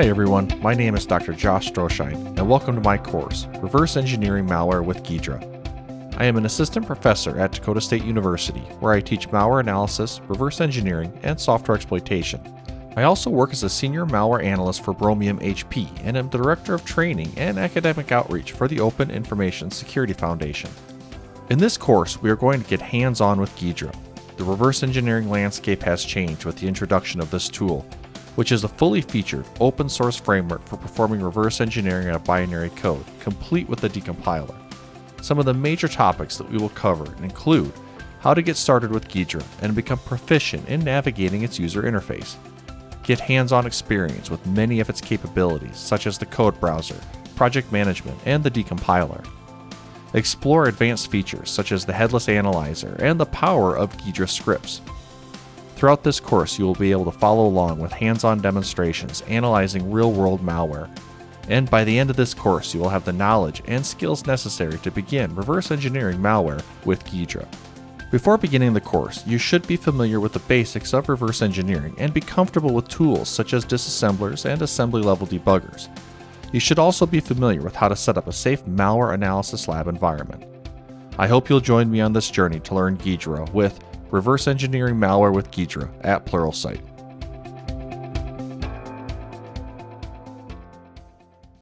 Hi everyone, my name is Dr. Josh Stroschein, and welcome to my course, Reverse Engineering Malware with Ghidra. I am an assistant professor at Dakota State University, where I teach malware analysis, reverse engineering, and software exploitation. I also work as a senior malware analyst for Bromium HP, and am the director of training and academic outreach for the Open Information Security Foundation. In this course, we are going to get hands-on with Ghidra. The reverse engineering landscape has changed with the introduction of this tool, which is a fully featured open source framework for performing reverse engineering of binary code, complete with a decompiler. Some of the major topics that we will cover include how to get started with Ghidra and become proficient in navigating its user interface, get hands-on experience with many of its capabilities such as the code browser, project management, and the decompiler, explore advanced features such as the headless analyzer and the power of Ghidra scripts. Throughout this course, you will be able to follow along with hands-on demonstrations analyzing real-world malware. And by the end of this course, you will have the knowledge and skills necessary to begin reverse engineering malware with Ghidra. Before beginning the course, you should be familiar with the basics of reverse engineering and be comfortable with tools such as disassemblers and assembly-level debuggers. You should also be familiar with how to set up a safe malware analysis lab environment. I hope you'll join me on this journey to learn Ghidra with Reverse Engineering Malware with Ghidra at Pluralsight.